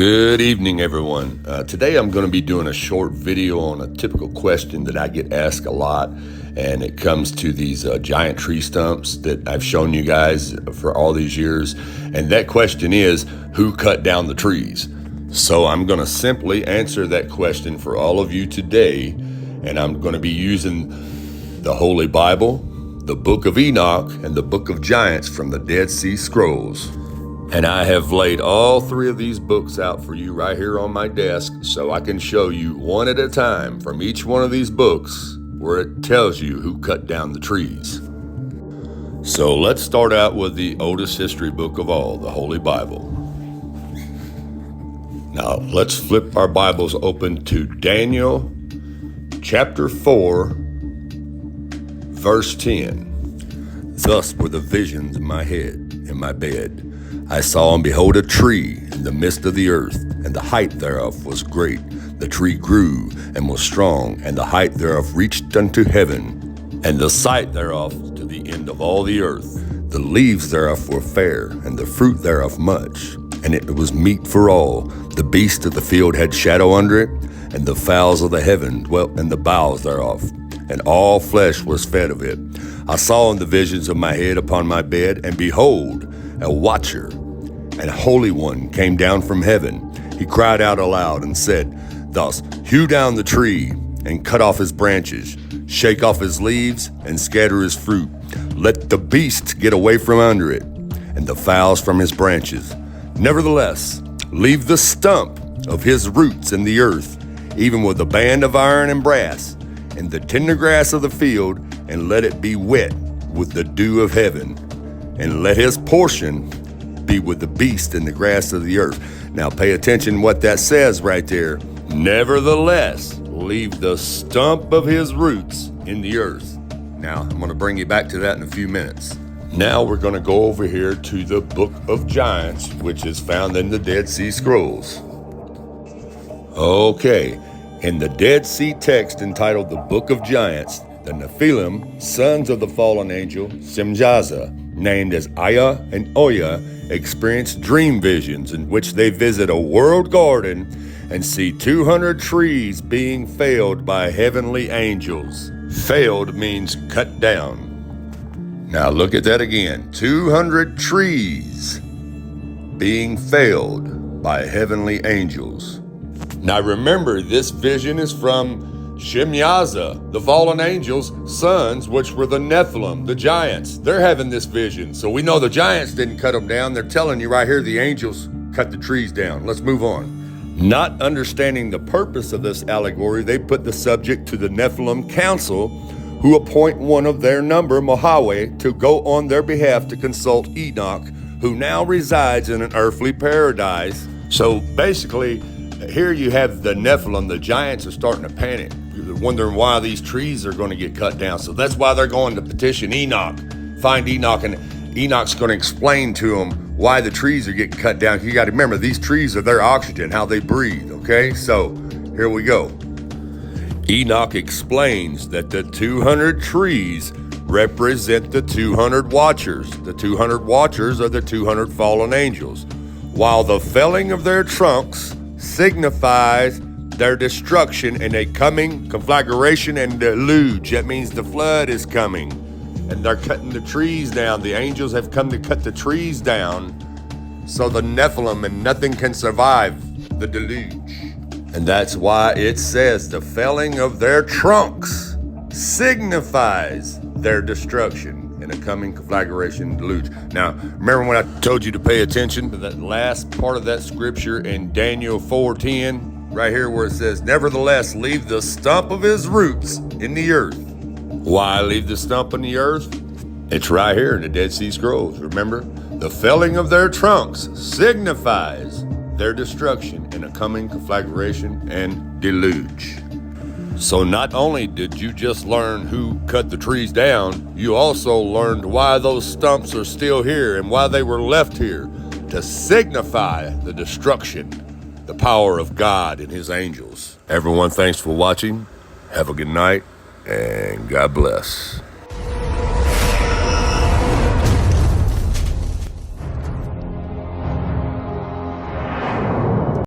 Good evening, everyone. Today I'm going to be doing a short video on a typical question that I get asked a lot, and it comes to these giant tree stumps that I've shown you guys for all these years. And that question is, who cut down the trees? So I'm going to simply answer that question for all of you today, and I'm going to be using the Holy Bible, the Book of Enoch, and the Book of Giants from the Dead Sea Scrolls. And I have laid all three of these books out for you right here on my desk so I can show you one at a time from each one of these books where it tells you who cut down the trees. So let's start out with the oldest history book of all, the Holy Bible. Now let's flip our Bibles open to Daniel chapter 4, verse 10. Thus were the visions in my head, in my bed. I saw and behold a tree in the midst of the earth, and the height thereof was great. The tree grew and was strong, and the height thereof reached unto heaven, and the sight thereof to the end of all the earth. The leaves thereof were fair, and the fruit thereof much, and it was meat for all. The beasts of the field had shadow under it, and the fowls of the heaven dwelt in the boughs thereof, and all flesh was fed of it. I saw in the visions of my head upon my bed, and behold, a watcher and holy one came down from heaven. He cried out aloud and said, thus, hew down the tree and cut off his branches, shake off his leaves and scatter his fruit. Let the beasts get away from under it, and the fowls from his branches. Nevertheless, leave the stump of his roots in the earth, even with a band of iron and brass, and the tender grass of the field, and let it be wet with the dew of heaven. And let his portion be with the beast and the grass of the earth. Now pay attention what that says right there. Nevertheless, leave the stump of his roots in the earth. Now, I'm going to bring you back to that in a few minutes. Now we're going to go over here to the Book of Giants, which is found in the Dead Sea Scrolls. Okay, in the Dead Sea text entitled the Book of Giants, the Nephilim, sons of the fallen angel Semjaza, named as Aya and Oya, experience dream visions in which they visit a world garden and see 200 trees being felled by heavenly angels. Felled means cut down. Now look at that again. 200 trees being felled by heavenly angels. Now remember, this vision is from Semjaza, the fallen angels' sons, which were the Nephilim, the giants. They're having this vision. So we know the giants didn't cut them down. They're telling you right here the angels cut the trees down. Let's move on. Not understanding the purpose of this allegory, they put the subject to the Nephilim council, who appoint one of their number, Mohaweh, to go on their behalf to consult Enoch, who now resides in an earthly paradise. So basically, here you have the Nephilim, the giants are starting to panic. They're wondering why these trees are going to get cut down. So that's why they're going to petition Enoch. Find Enoch, and Enoch's going to explain to them why the trees are getting cut down. You got to remember, these trees are their oxygen, how they breathe, okay? So here we go. Enoch explains that the 200 trees represent the 200 watchers. The 200 watchers are the 200 fallen angels, while the felling of their trunks signifies their destruction in a coming conflagration and deluge. That means the flood is coming, and they're cutting the trees down. The angels have come to cut the trees down, so the Nephilim and nothing can survive the deluge. And that's why it says the felling of their trunks signifies their destruction in a coming conflagration and deluge. Now, remember when I told you to pay attention to that last part of that scripture in Daniel 4:10? Right here where it says, nevertheless, leave the stump of his roots in the earth. Why leave the stump in the earth? It's right here in the Dead Sea Scrolls. Remember, the felling of their trunks signifies their destruction in a coming conflagration and deluge. So not only did you just learn who cut the trees down, you also learned why those stumps are still here and why they were left here, to signify the destruction, the power of God and his angels. Everyone, thanks for watching. Have a good night, and God bless.